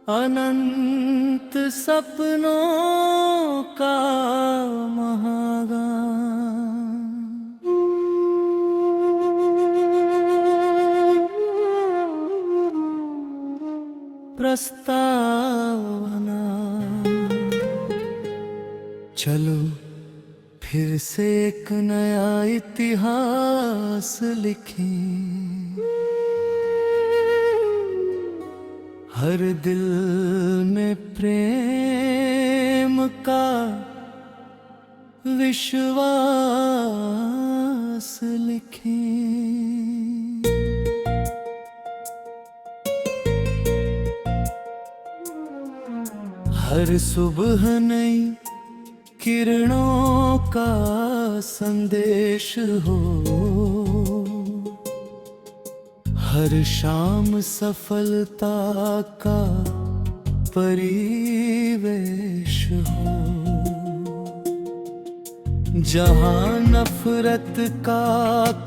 अनंत सपनों का महागान, प्रस्तावना। चलो फिर से एक नया इतिहास लिखें, हर दिल में प्रेम का विश्वास लिखें। हर सुबह नई किरणों का संदेश हो, हर शाम सफलता का परिवेश हो। जहां नफरत का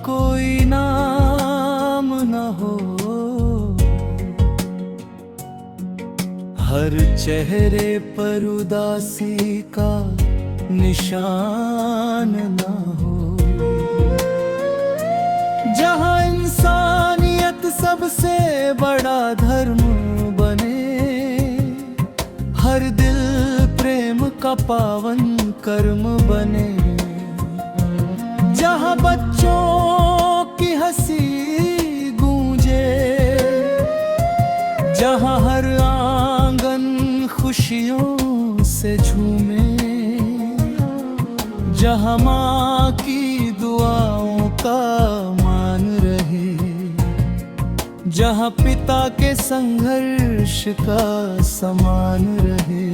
कोई नाम न हो, हर चेहरे पर उदासी का निशान न हो। जहां इंसानियत सबसे बड़ा धर्म बने, हर दिल प्रेम का पावन कर्म बने। जहां बच्चों की हंसी गूंजे, जहां हर आंगन खुशियों से झूमे, जहां माँ की दुआओं का मान रहे, जहां पिता के संघर्ष का समान रहे।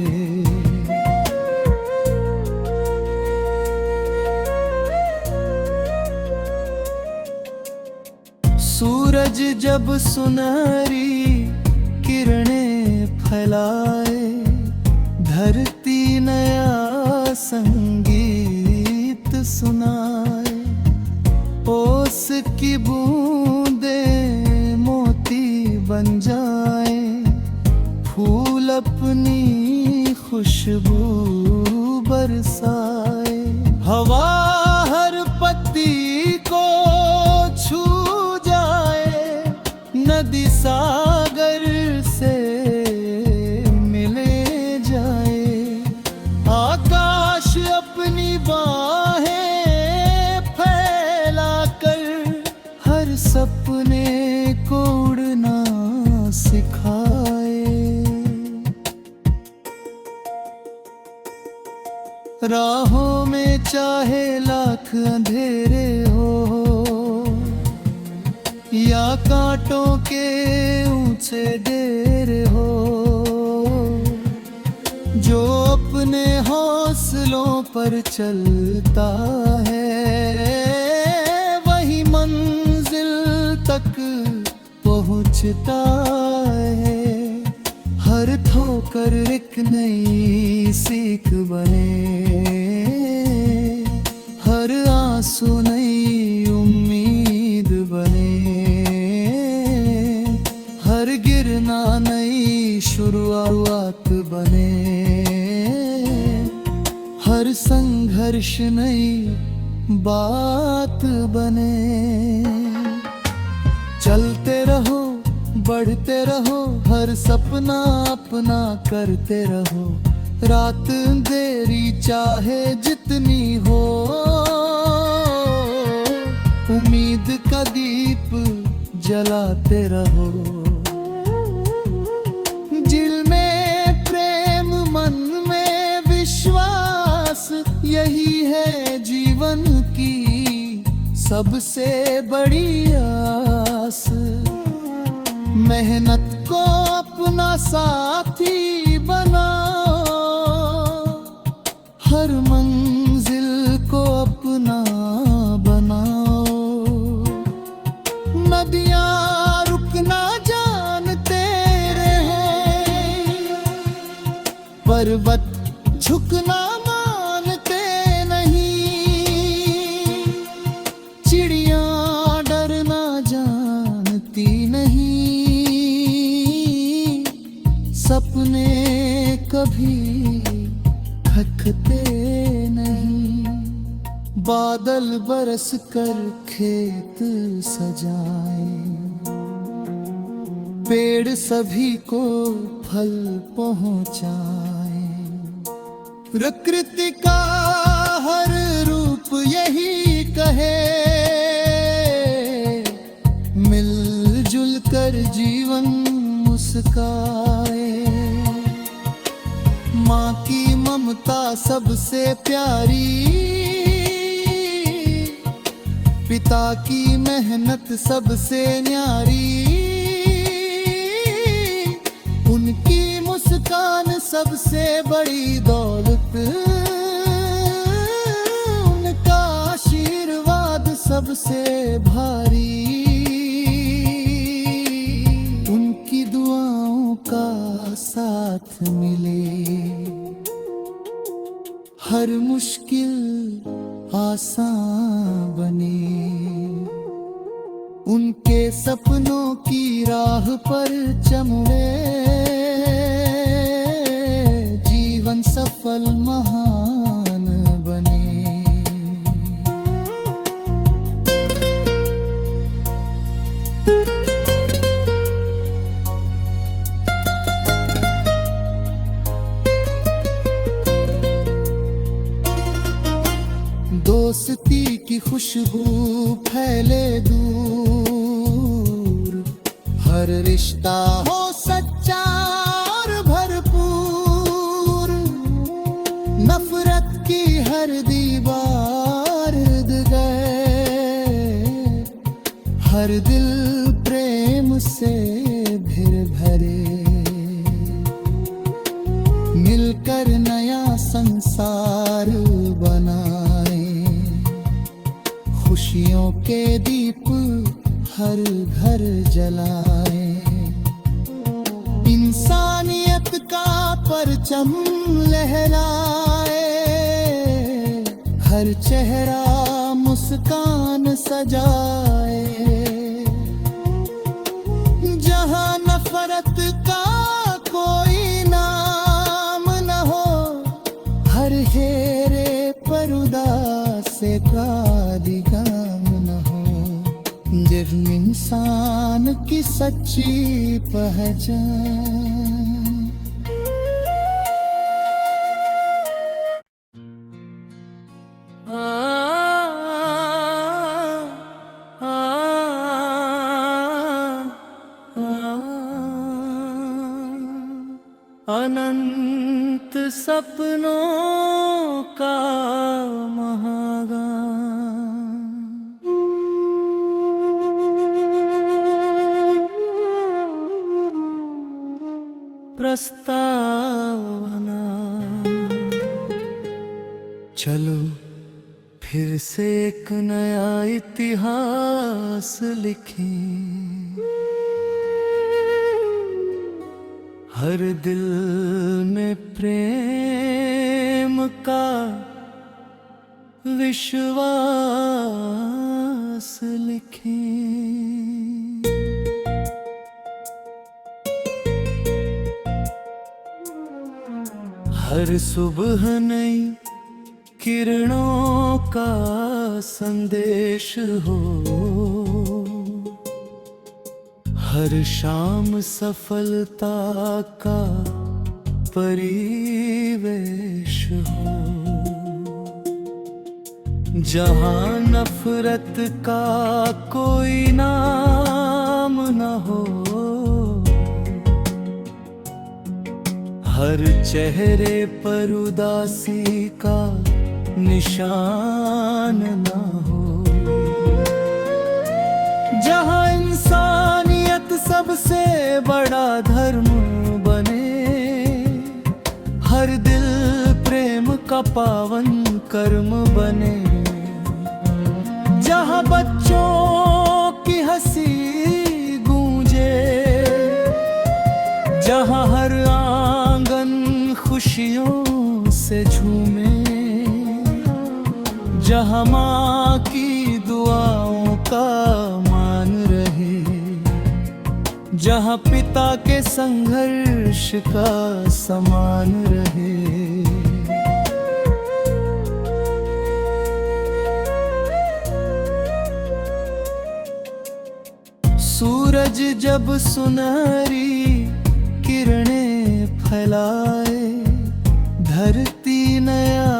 सूरज जब सुनहरी किरणें फैलाए, धरती नया संगीत सुनाए। ओस की बूंदें मोती बन जाए, फूल अपनी खुशबू बरसाए। हवा हर पत्ती को छू जाए, नदी सागर से मिले जाए। आकाश अपनी बाहें फैलाकर हर सपने को उड़ना सिखाए। राहों में चाहे लाख अंधेरे हो, या कांटों के ऊंचे डेरे हो, जो अपने हौसलों पर चलता है, वही मंजिल तक पहुंचता है। हर ठोकर एक नई सीख बने, हर आंसू नई उम्मीद बने, हर गिरना नई शुरुआत बने, हर संघर्ष नई बात बने। चलते रहो, बढ़ते रहो, हर सपना अपना करते रहो। रात अंधेरी चाहे जितनी हो, उम्मीद का दीप जलाते रहो। दिल में प्रेम, मन में विश्वास, यही है जीवन की सबसे बड़ी आस। मेहनत को अपना साथी बनाओ, हर मंजिल को अपना बनाओ। नदियाँ रुकना जानते रहे, पर्वत झुकना मानते नहीं। कभी थकते नहीं। बादल बरस कर खेत सजाए, पेड़ सभी को फल पहुंचाए। प्रकृति का हर रूप यही कहे, मिलजुल कर जीवन मुस्काए। माँ की ममता सबसे प्यारी, पिता की मेहनत सबसे न्यारी। उनकी मुस्कान सबसे बड़ी दौलत, उनका आशीर्वाद सबसे भारी। उनकी दुआओं का साथ मिले, हर मुश्किल आसान बने। उनके सपनों की राह पर चमड़े, जीवन सफल महान बने। दोस्ती की खुशबू फैले दूर, हर रिश्ता हो सच्चा और भरपूर। नफरत की हर दीवार गिर गए, हर दिल प्रेम से भर भरे। मिलकर नया संसार बनाए, खुशियों के दीप हर घर जलाए। इंसानियत का परचम लहराए, हर चेहरा मुस्कान सजाए। जहां नफरत का कोई नाम न हो, हर हेरे पर उदास का दिगाम न हो। जिर्म इंसान की सच्ची पहचान। अनंत सपनों का महागान, प्रस्तावना। चलो फिर से एक नया इतिहास लिखें, हर दिल में प्रेम का विश्वास लिखें। हर सुबह नई किरणों का संदेश हो, हर शाम सफलता का परिवेश हो। जहां नफरत का कोई नाम न हो, हर चेहरे पर उदासी का निशान न हो। जहां इंसानियत सबसे बड़ा धर्म बने, हर दिल प्रेम का पावन कर्म बने। जहां बच्चों की हंसी गूंजे, जहां हर आंगन खुशियों से झूमे। जहां माँ की दुआओं का मान रहे, जहां जहाँ पिता के संघर्ष का समान रहे। सूरज जब सुनहरी किरणें फैलाए, धरती नया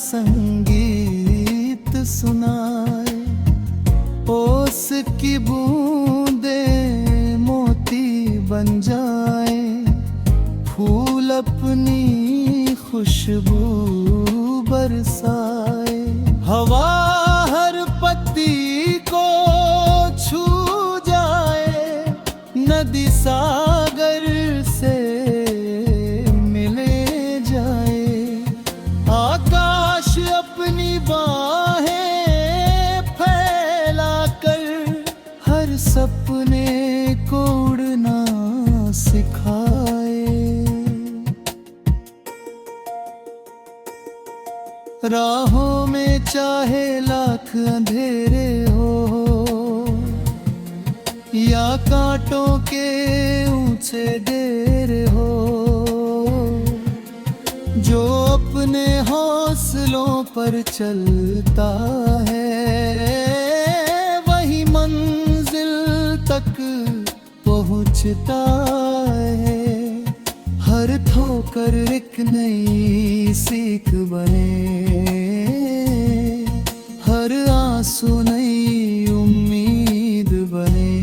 संगीत सुनाए। ओस की बूंदें मोती बन जाए, फूल अपनी खुशबू बरसाए। हवा हर पत्ती को छू जाए, नदी सागर से मिले जाए। आकाश अपनी बाहें फैलाकर हर सपने को उड़ना सिखाए। राहों में चाहे लाख अंधेरे हो, या कांटों के ऊंचे डेरे हो, जो अपने हौसलों पर चलता है, वही मंजिल तक पहुंचता है। हर ठोकर एक नई सीख बने, हर आंसू नई उम्मीद बने,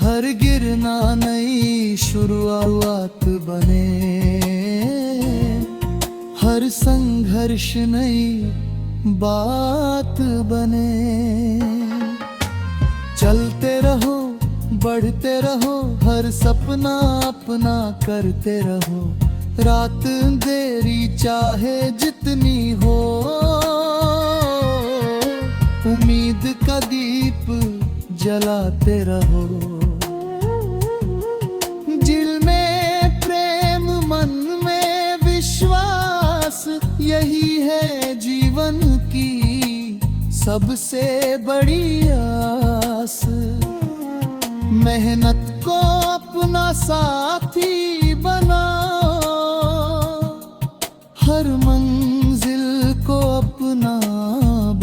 हर गिरना नई शुरुआत बने, हर संघर्ष नई बात बने। चलते रहो, बढ़ते रहो, हर सपना अपना करते रहो। रात अंधेरी चाहे जितनी हो, उम्मीद का दीप जलाते रहो। दिल में प्रेम, मन में विश्वास, यही है जीवन की सबसे बड़ी आस। मेहनत को अपना साथी बनाओ, हर मंजिल को अपना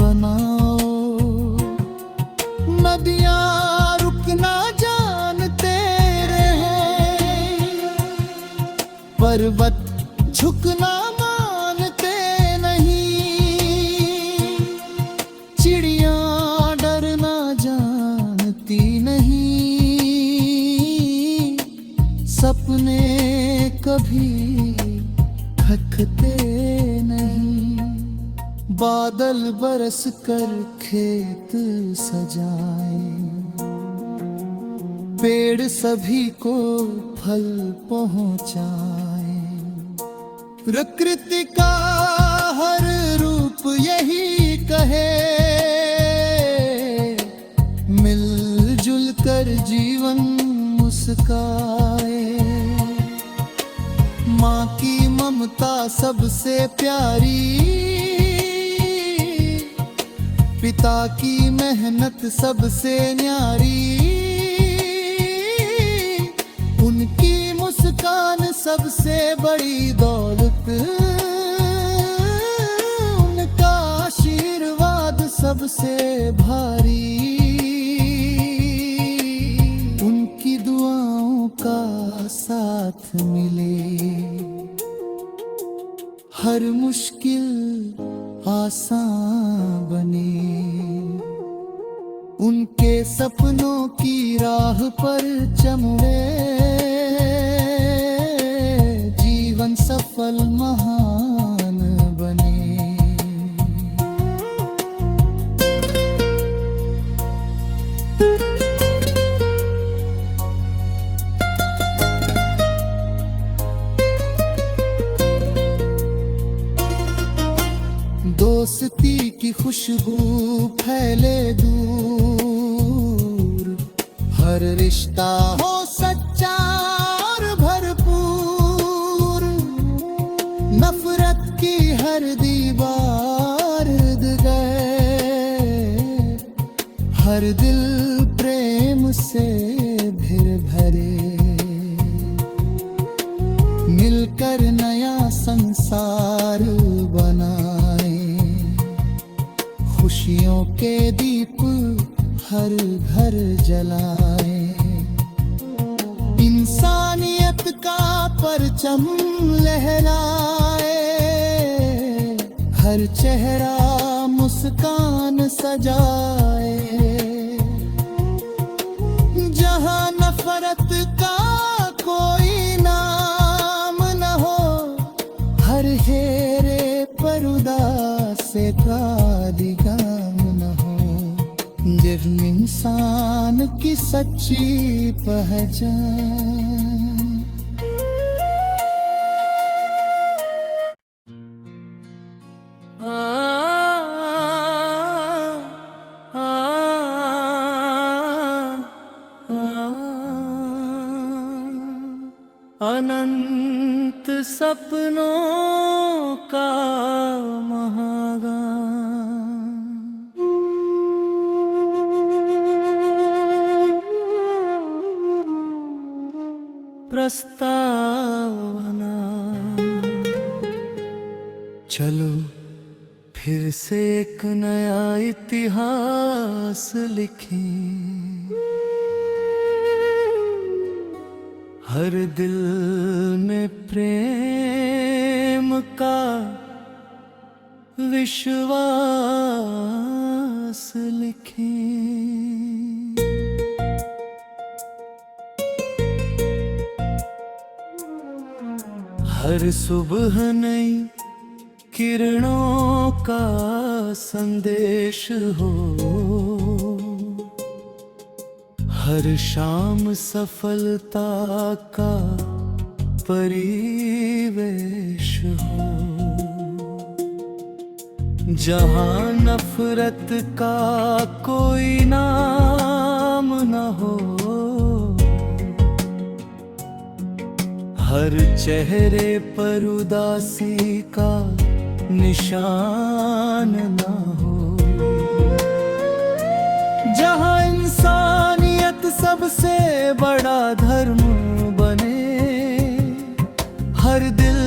बनाओ। नदियाँ रुकना जानते रहे, पर्वत झुकना मानते नहीं, चिड़ियाँ डरना जानती नहीं, सपने कभी थकते नहीं। बादल बरस कर खेत सजाए, पेड़ सभी को फल पहुंचाए। प्रकृति का हर रूप यही कहे, मिलजुल कर जीवन मुस्काए। माँ की ममता सबसे प्यारी, पिता की मेहनत सबसे न्यारी, उनकी मुस्कान सबसे बड़ी दौलत, उनका आशीर्वाद सबसे भारी, उनकी दुआओं का साथ मिले, हर मुश्किल आसान बने। उनके सपनों की राह पर चमड़े, जीवन सफल महान बने। दोस्ती की खुशबू फैले दूर, हर रिश्ता हो सच्चा और भरपूर। नफरत की हर दीवार गिर गए, हर दिल प्रेम से फिर भरे, मिलकर नया संसार बनाए, खुशियों के दीप हर घर जलाए, इंसानियत का परचम लहराए, हर चेहरा मुस्कान सजाए, जहां नफरत का कोई नाम न हो, हर हेरे पर उदास का दिगाम न हो, जिर्म इंसान की सच्ची पहचान। अनंत सपनों का महागान, प्रस्तावना। चलो फिर से एक नया इतिहास लिखें, हर दिल में प्रेम का विश्वास लिखें। हर सुबह नई किरणों का संदेश हो, हर शाम सफलता का परिवेश हो, जहां नफरत का कोई नाम न हो, हर चेहरे पर उदासी का निशान न हो, जहां इंसानियत सबसे बड़ा धर्म बने, हर दिल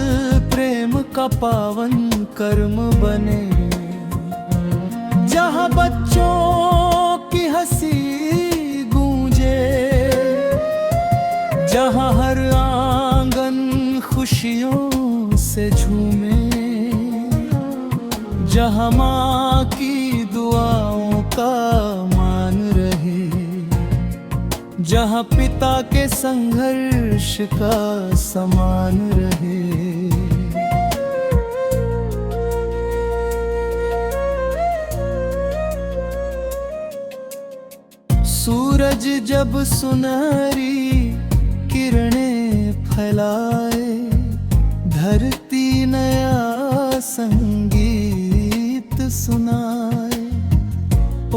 प्रेम का पावन कर्म बने, जहां बच्चों की हंसी गूंजे, जहां हर आंगन खुशियों से झूमे, जहां माँ की दुआओं का मान रहे, जहां पिता के संघर्ष का समान रहे। सूरज जब सुनहरी किरणें फैलाए, धरती नया संगीत सुनाए,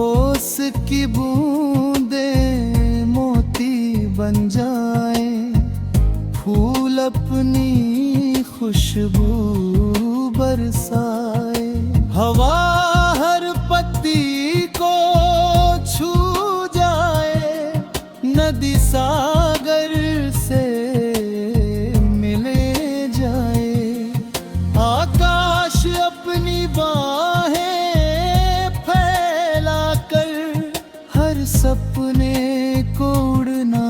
ओस की बूंदें मोती बन जाए, फूल अपनी खुशबू बरसाए, हवा हर पत्ती को छू जाए, नदी सागर से मिले जाए, आकाश अपनी बाहें फैलाकर हर सपने को उड़ना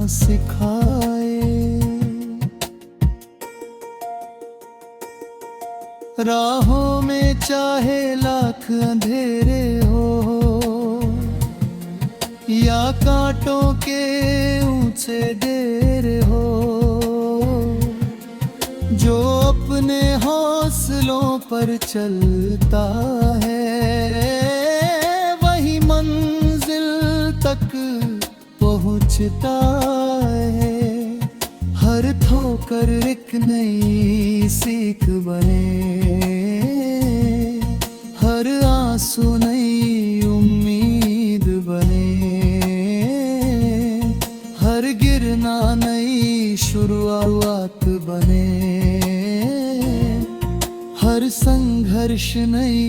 सिखाए। राहों में चाहे लाख अंधेरे हो, या कांटों के ऊंचे डेरे हो, जो अपने हौसलों पर चलता है, वही मंजिल तक पहुंचता है। हर ठोकर एक नई सीख बने, हर आंसू नई उम्मीद बने, हर गिरना नई शुरुआत बने, हर संघर्ष नई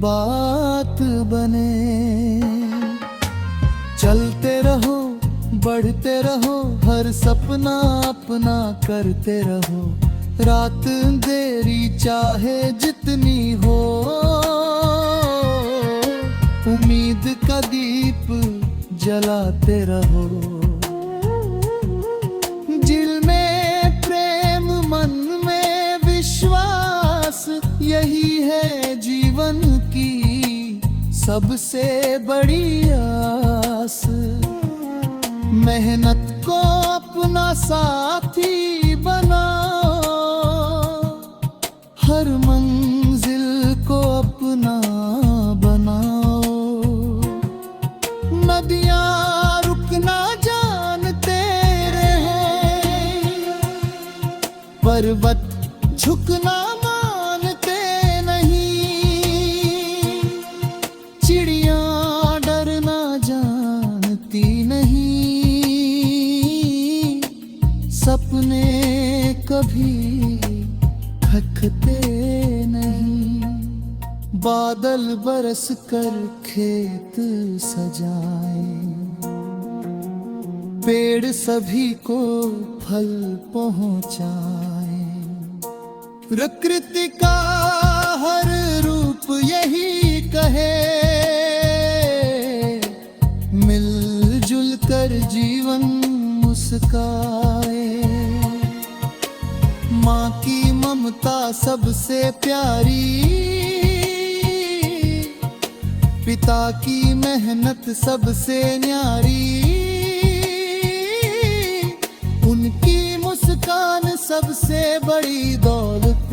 बात बने। चलते रहो, बढ़ते रहो, हर सपना अपना करते रहो। रात अंधेरी चाहे जितनी हो, उम्मीद का दीप जलाते रहो। दिल में प्रेम, मन में विश्वास, यही है जीवन की सबसे बड़ी आस। मेहनत को अपना साथी बनाओ, हर मंजिल को अपना बनाओ। नदियाँ रुकना जानते रहे, पर्वत झुकना मानते नहीं, चिड़ियाँ डरना जानती नहीं, सपने कभी थकते नहीं। बादल बरस कर खेत सजाए, पेड़ सभी को फल पहुँचाए। प्रकृति का हर रूप यही कहे, मिलजुल कर जीवन मुस्काए। माँ की ममता सबसे प्यारी, पिता की मेहनत सबसे न्यारी, उनकी मुस्कान सबसे बड़ी दौलत,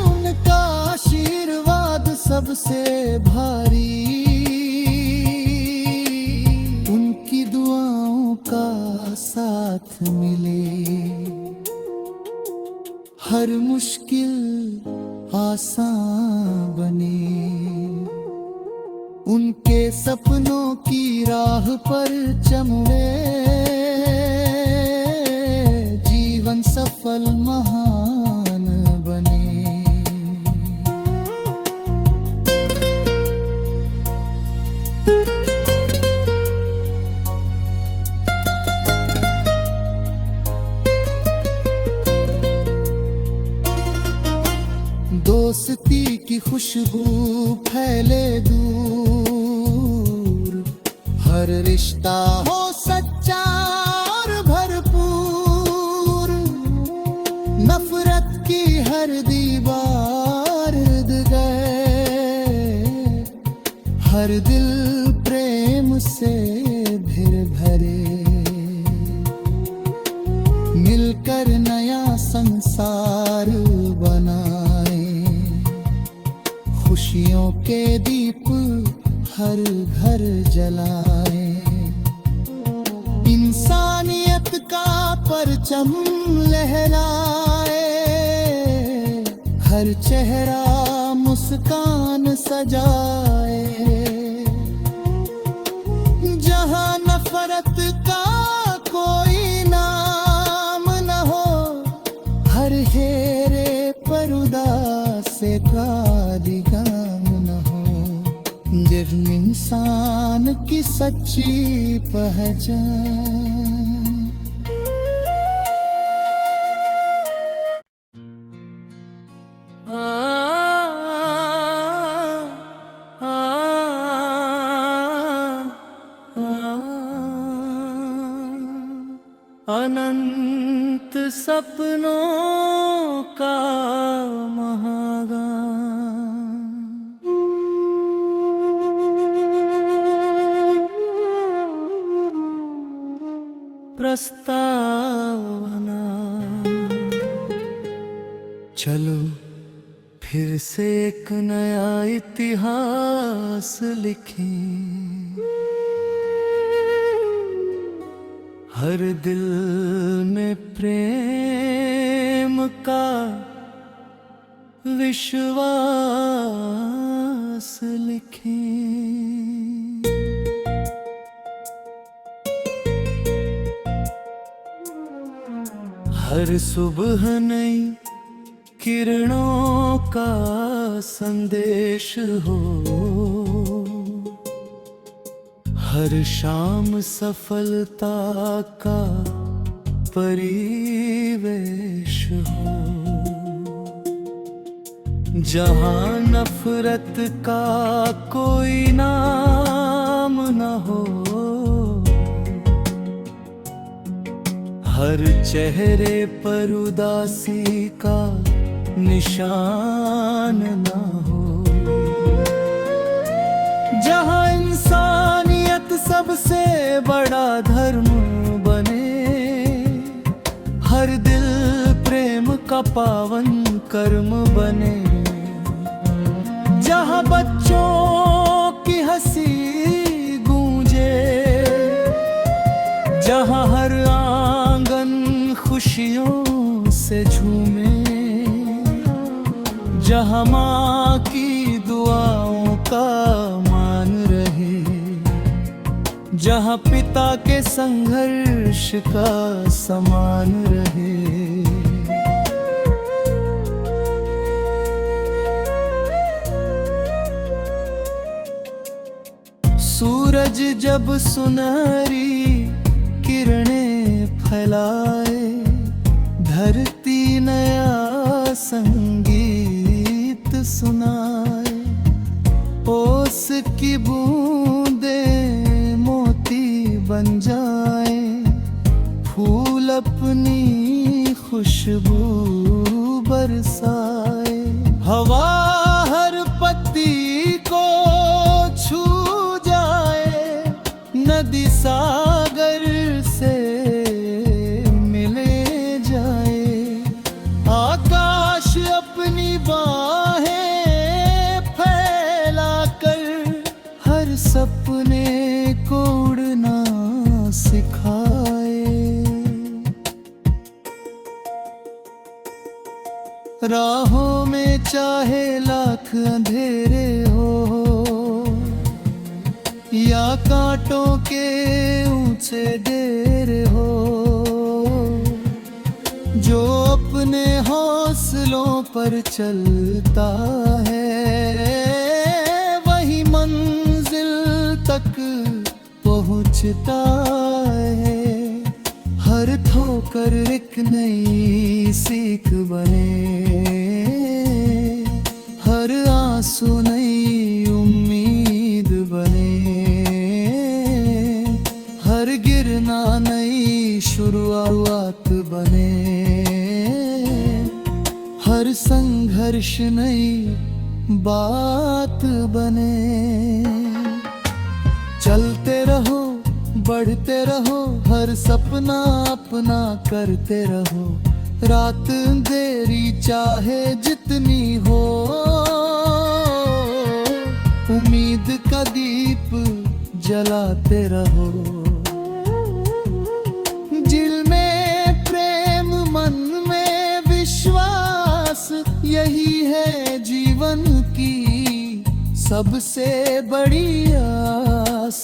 उनका आशीर्वाद सबसे भारी, उनकी दुआओं का साथ मिले, हर मुश्किल आसान बने। उनके सपनों की राह पर चले, जीवन सफल महान बने। दोस्ती की खुशबू फैले दूर, हर रिश्ता हो सच्चा और भरपूर। नफरत की हर दीवार गिर गए, हर दिल प्रेम से भर भरे। मिलकर नया संसार बनाए, खुशियों के दीप हर घर जलाए। इंसानियत का परचम लहराए, हर चेहरा मुस्कान सजाए। जहां नफरत का कोई नाम न हो, हर हेरे पर उदास का दिगाम न हो। जिर्म इंसान की सच्ची पहचान। अनंत सपनों का महागान, प्रस्तावना। चलो फिर से एक नया इतिहास लिखें, हर दिल में प्रेम का विश्वास लिखें। हर सुबह नई किरणों का संदेश हो, हर शाम सफलता का परिवेश हो, जहाँ नफरत का कोई नाम न हो। हर चेहरे पर उदासी का निशान न हो, जहाँ इंसानियत सबसे बड़ा धर्म बने। हर दिल प्रेम का पावन कर्म बने, जहाँ बच्चों की हंसी गूंजे, जहाँ हर आंगन खुशियों से झूमे, जहाँ माँ की दुआओं का मान रहे, जहाँ पिता के संघर्ष का समान रहे। सूरज जब सुनहरी किरणें फैलाए, धरती नया संगीत सुनाए। ओस की बूंदें मोती बन जाए, फूल अपनी खुशबू बरसाए। हवा हर पत्ती को छू जाए, नदी सागर से मिले जाए। आकाश अपनी बाहें फैलाकर हर सपने को उड़ना सिखाए। राहों में चाहे लाख अंधेरे हो, या कांटों के ऊंचे डेरे हो, जो अपने हौसलों पर चलता है, वही मंजिल तक पहुंचता है। हर ठोकर एक नई सीख बने, हर आंसू नई उम्मीद बने, हर गिरना नई शुरुआत बने, हर संघर्ष नई बात बने। चलते रहो, बढ़ते रहो, हर सपना अपना करते रहो। रात अंधेरी चाहे जितनी हो, उम्मीद का दीप जलाते रहो। दिल में प्रेम, मन में विश्वास, यही है जीवन की सबसे बड़ी आस।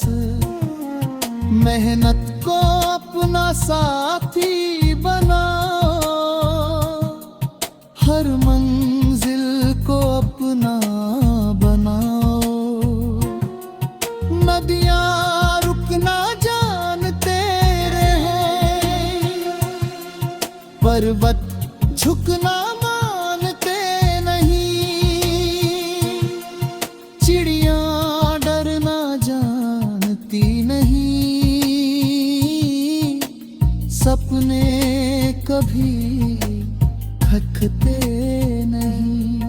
मेहनत को अपना साथी बनाओ, हर मंजिल को अपना बनाओ। नदियाँ रुकना जानते रहे, पर्वत झुकना मानते नहीं, चिड़ियाँ डरना जानती नहीं, सपने कभी थकते नहीं।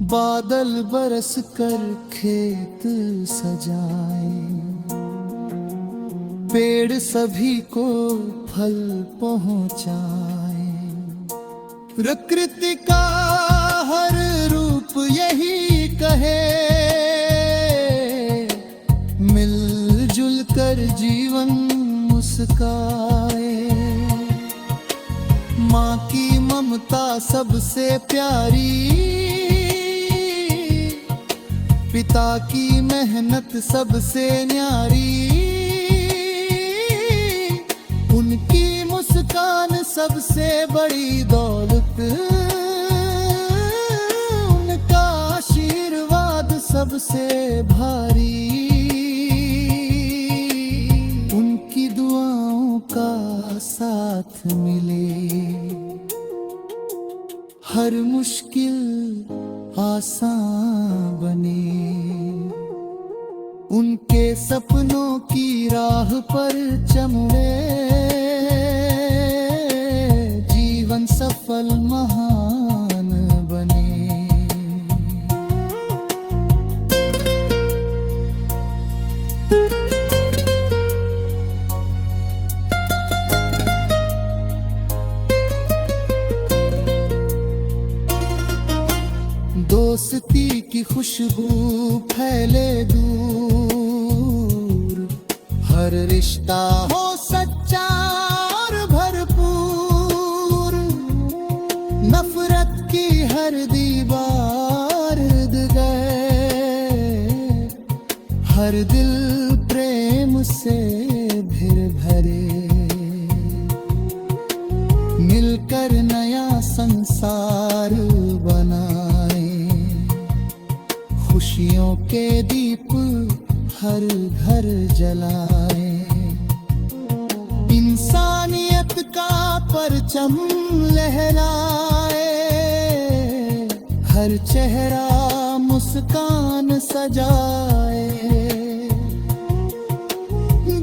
बादल बरस कर खेत सजाए, पेड़ सभी को फल पहुँचाए। प्रकृति का हर रूप यही कहे, मिलजुल कर जीवन मुस्काए। माँ की ममता सबसे प्यारी, पिता की मेहनत सबसे न्यारी, उनकी मुस्कान सबसे बड़ी दौलत, उनका आशीर्वाद सबसे भारी। हर मुश्किल आसान बने। उनके सपनों की राह पर चमड़े, जीवन सफल महान बने। दोस्ती की खुशबू फैले दूर, हर रिश्ता हो सच्चा और भरपूर। नफरत की हर दीवार गिर गए, हर दिल प्रेम से भर भरे। मिलकर नया संसार बनाए, खुशियों के दीप हर घर जलाए। इंसानियत का परचम लहराए, हर चेहरा मुस्कान सजाए।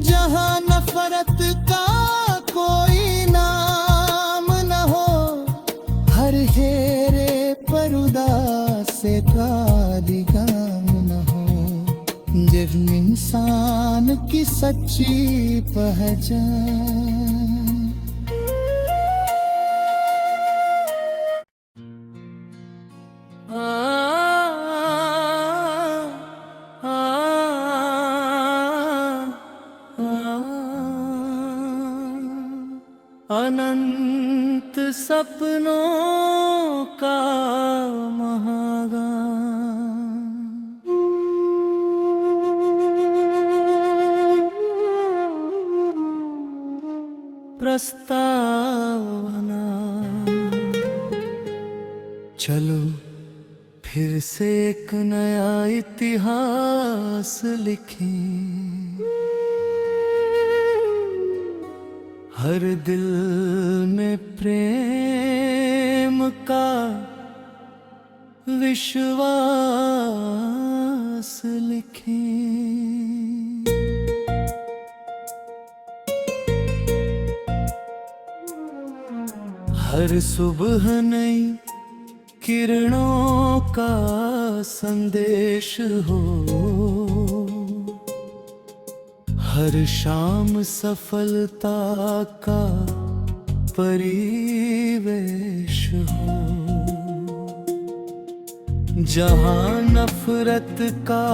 जहां नफरत का कोई नाम न हो, हर हेरे पर उदास का दिगाम न हो। जिर्म इंसान की सच्ची पहचान। अनंत सपनों का महागान, प्रस्तावना। चलो फिर से एक नया इतिहास लिखें, हर दिल में प्रेम का विश्वास लिखें। हर सुबह नई किरणों का संदेश हो, हर शाम सफलता का परिवेश हो। जहां नफरत का